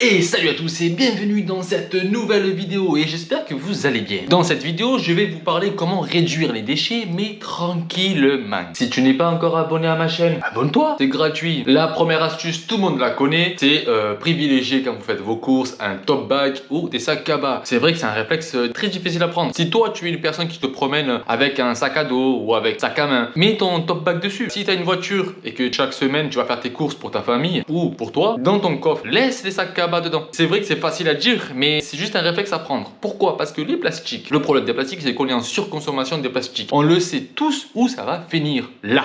Et salut à tous et bienvenue dans cette nouvelle vidéo et j'espère que vous allez bien. Dans cette vidéo, je vais vous parler comment réduire les déchets mais tranquillement. Si tu n'es pas encore abonné à ma chaîne, abonne-toi, c'est gratuit. La première astuce, tout le monde la connaît, c'est privilégier quand vous faites vos courses un top bag ou des sacs cabas. C'est vrai que c'est un réflexe très difficile à prendre. Si toi tu es une personne qui te promène avec un sac à dos ou avec sac à main, mets ton top bag dessus. Si tu as une voiture et que chaque semaine tu vas faire tes courses pour ta famille ou pour toi, dans ton coffre, laisse les sacs cabas dedans. C'est vrai que c'est facile à dire, mais c'est juste un réflexe à prendre. Pourquoi? Parce que les plastiques, le problème des plastiques, c'est qu'on est en surconsommation des plastiques. On le sait tous où ça va finir. Là.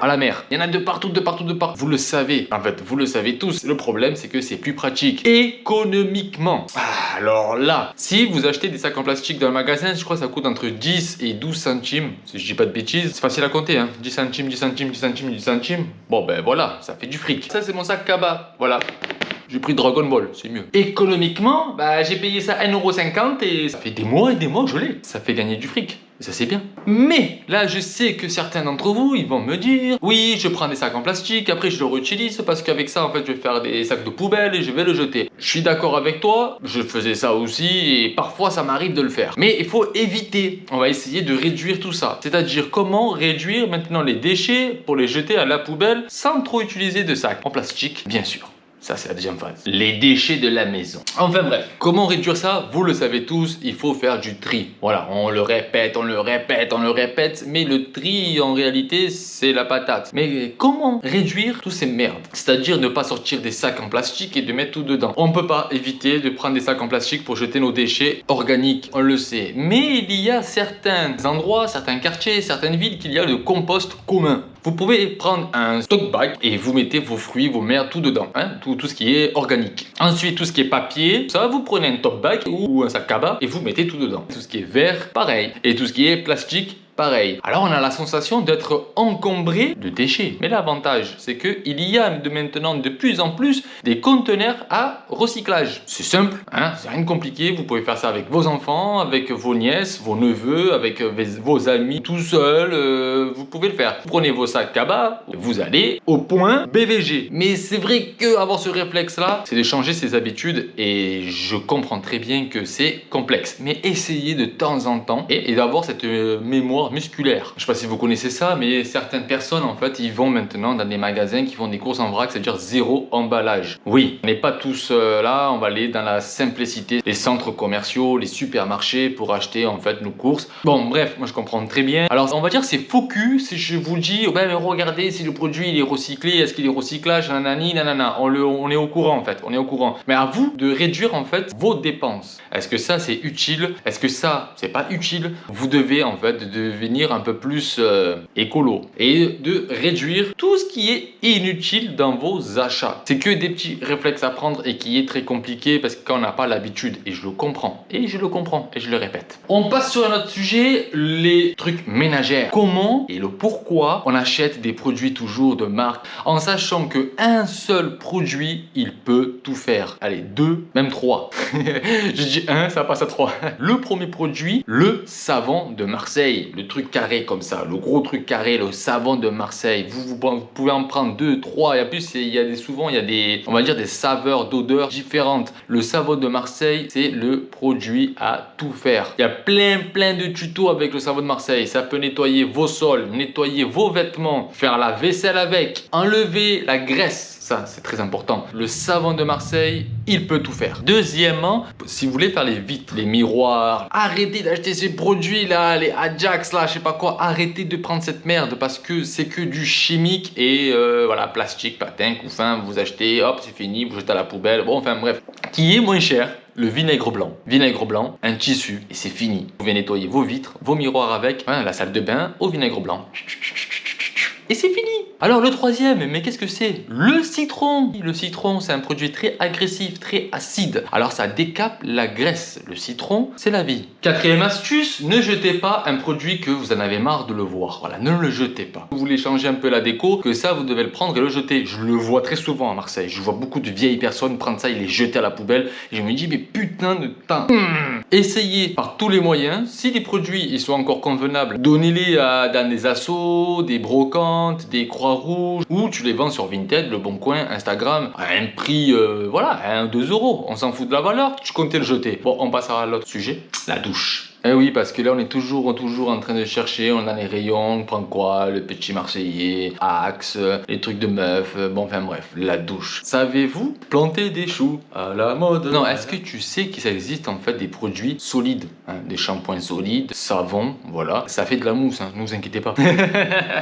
À la mer. Il y en a de partout, de partout, de partout. Vous le savez. En fait, vous le savez tous. Le problème, c'est que c'est plus pratique. Économiquement. Alors là, si vous achetez des sacs en plastique dans le magasin, je crois que ça coûte entre 10 et 12 centimes. Si je dis pas de bêtises, c'est facile à compter, hein. 10 centimes, 10 centimes, 10 centimes, 10 centimes. Bon, ben voilà, ça fait du fric. Ça, c'est mon sac cabas. Voilà. J'ai pris Dragon Ball, c'est mieux. Économiquement, bah j'ai payé ça 1,50€ et ça fait des mois et des mois que je l'ai. Ça fait gagner du fric. Et ça c'est bien. Mais là je sais que certains d'entre vous ils vont me dire oui je prends des sacs en plastique, après je le réutilise parce qu'avec ça en fait je vais faire des sacs de poubelle et je vais le jeter. Je suis d'accord avec toi, je faisais ça aussi et parfois ça m'arrive de le faire. Mais il faut éviter, on va essayer de réduire tout ça. C'est-à-dire comment réduire maintenant les déchets pour les jeter à la poubelle sans trop utiliser de sacs en plastique bien sûr. Ça, c'est la deuxième phase. Les déchets de la maison. Enfin bref, comment réduire ça? Vous le savez tous, il faut faire du tri. Voilà, on le répète, on le répète, on le répète, mais le tri, en réalité, c'est la patate. Mais comment réduire tous ces merdes? C'est-à-dire ne pas sortir des sacs en plastique et de mettre tout dedans. On ne peut pas éviter de prendre des sacs en plastique pour jeter nos déchets organiques, on le sait. Mais il y a certains endroits, certains quartiers, certaines villes qu'il y a le compost commun. Vous pouvez prendre un stock bag et vous mettez vos fruits, vos merdes, tout dedans, hein, tout ce qui est organique. Ensuite, tout ce qui est papier, ça, vous prenez un top bag ou un sac cabas et vous mettez tout dedans. Tout ce qui est verre, pareil. Et tout ce qui est plastique, pareil. Alors on a la sensation d'être encombré de déchets. Mais l'avantage, c'est qu'il y a de maintenant de plus en plus des conteneurs à recyclage. C'est simple, hein, c'est rien de compliqué. Vous pouvez faire ça avec vos enfants, avec vos nièces, vos neveux, avec vos amis, tout seul. Vous pouvez le faire. Vous prenez vos sacs cabas, vous allez au point BVG. Mais c'est vrai qu'avoir ce réflexe-là, c'est de changer ses habitudes et je comprends très bien que c'est complexe. Mais essayez de temps en temps et d'avoir cette mémoire musculaire. Je sais pas si vous connaissez ça, mais certaines personnes en fait ils vont maintenant dans des magasins qui font des courses en vrac, c'est-à-dire zéro emballage. Oui, on n'est pas tous là, on va aller dans la simplicité, les centres commerciaux, les supermarchés pour acheter en fait nos courses. Bon bref, moi je comprends très bien. Alors on va dire c'est faux cul si je vous dis oh, ben regardez si le produit il est recyclé, est-ce qu'il est recyclage, nanani, nanana. On est au courant en fait, on est au courant. Mais à vous de réduire en fait vos dépenses. Est-ce que ça c'est utile? Est-ce que ça c'est pas utile? Vous devez en fait devenir un peu plus écolo et de réduire tout ce qui est inutile dans vos achats. C'est que des petits réflexes à prendre et qui est très compliqué parce qu'on n'a pas l'habitude et je le comprends et je le comprends et je le répète. On passe sur un autre sujet, les trucs ménagères. Comment et le pourquoi on achète des produits toujours de marque en sachant que un seul produit il peut tout faire. Allez, deux, même trois. Je dis un, ça passe à trois. Le premier produit, le savon de Marseille. Le truc carré comme ça, le gros truc carré, le savon de Marseille. Vous pouvez en prendre deux, trois. Et en plus, souvent, il y a des, on va dire, des saveurs d'odeurs différentes. Le savon de Marseille, c'est le produit à tout faire. Il y a plein de tutos avec le savon de Marseille. Ça peut nettoyer vos sols, nettoyer vos vêtements, faire la vaisselle avec, enlever la graisse. Ça, c'est très important. Le savon de Marseille, il peut tout faire. Deuxièmement, si vous voulez faire les vitres, les miroirs, arrêtez d'acheter ces produits-là, les Ajax, là, je sais pas quoi. Arrêtez de prendre cette merde parce que c'est que du chimique et voilà, plastique, patin, couffin, vous achetez, hop, c'est fini, vous jetez à la poubelle. Bon, enfin bref. Qui est moins cher? Le vinaigre blanc. Vinaigre blanc, un tissu et c'est fini. Vous pouvez nettoyer vos vitres, vos miroirs avec, hein, la salle de bain au vinaigre blanc. Et c'est fini. Alors le troisième, mais qu'est-ce que c'est? Le citron. Le citron, c'est un produit très agressif, très acide. Alors ça décape la graisse. Le citron, c'est la vie. Quatrième astuce, ne jetez pas un produit que vous en avez marre de le voir. Voilà, ne le jetez pas. Vous voulez changer un peu la déco, que ça, vous devez le prendre et le jeter. Je le vois très souvent à Marseille. Je vois beaucoup de vieilles personnes prendre ça et les jeter à la poubelle. Et je me dis, mais putain de temps. Essayez par tous les moyens. Si les produits ils sont encore convenables, donnez-les dans des assos, des brocantes, des croix Croix-Rouge, ou tu les vends sur Vinted, Le Bon Coin, Instagram, à un prix, voilà, à 2 euros. On s'en fout de la valeur, tu comptais le jeter. Bon, on passe à l'autre sujet, la douche. Eh oui, parce que là, on est toujours en train de chercher, on a les rayons, on prend quoi? Le petit Marseillais, Axe, les trucs de meufs, bon, enfin bref, la douche. Savez-vous planter des choux à la mode? Non, est-ce que tu sais qu'il existe en fait des produits solides, hein, des shampoings solides, savon, voilà. Ça fait de la mousse, hein, ne vous inquiétez pas.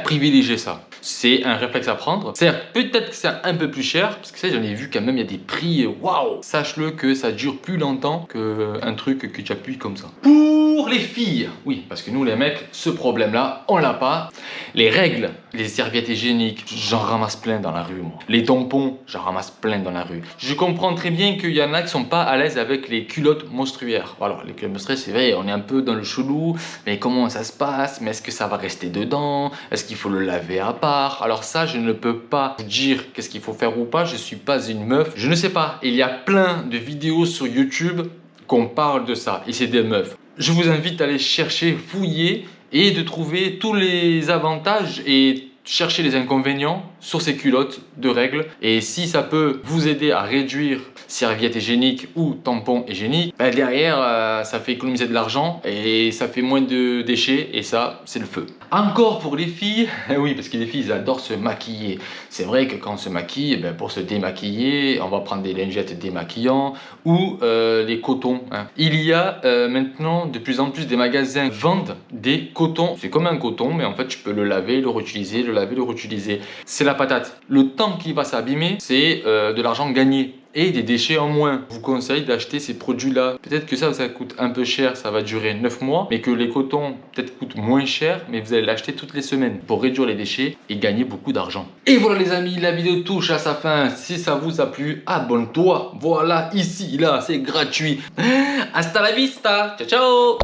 Privilégiez ça. C'est un réflexe à prendre. Certes, peut-être que c'est un peu plus cher, parce que ça, j'en ai vu quand même, il y a des prix, waouh! Sache-le que ça dure plus longtemps qu'un truc que tu appuies comme ça. Pour les filles, oui, parce que nous les mecs, ce problème-là, on l'a pas. Les règles, les serviettes hygiéniques, j'en ramasse plein dans la rue, moi. Les tampons, j'en ramasse plein dans la rue. Je comprends très bien qu'il y en a qui sont pas à l'aise avec les culottes menstruaires. Voilà, les culottes menstruelles, c'est vrai, on est un peu dans le chelou, mais comment ça se passe? Mais est-ce que ça va rester dedans? Est-ce qu'il faut le laver à part? Alors ça, je ne peux pas vous dire qu'est-ce qu'il faut faire ou pas, je suis pas une meuf, je ne sais pas. Il y a plein de vidéos sur YouTube qu'on parle de ça, et c'est des meufs. Je vous invite à aller chercher, fouiller et de trouver tous les avantages et chercher les inconvénients sur ces culottes de règles. Et si ça peut vous aider à réduire serviettes hygiéniques ou tampons hygiéniques, ben derrière ça fait économiser de l'argent et ça fait moins de déchets et ça c'est le feu. Encore pour les filles, oui parce que les filles elles adorent se maquiller. C'est vrai que quand on se maquille, ben pour se démaquiller, on va prendre des lingettes démaquillants ou les cotons. Hein. Il y a maintenant de plus en plus des magasins qui vendent des cotons. C'est comme un coton mais en fait tu peux le laver, le réutiliser, le laver, le réutiliser. C'est la patate. Le temps qui va s'abîmer, c'est de l'argent gagné et des déchets en moins. Je vous conseille d'acheter ces produits-là. Peut-être que ça coûte un peu cher, ça va durer 9 mois, mais que les cotons peut-être coûtent moins cher, mais vous allez l'acheter toutes les semaines pour réduire les déchets et gagner beaucoup d'argent. Et voilà les amis, la vidéo touche à sa fin. Si ça vous a plu, abonne-toi. Voilà, ici, là, c'est gratuit. Hasta la vista. Ciao, ciao.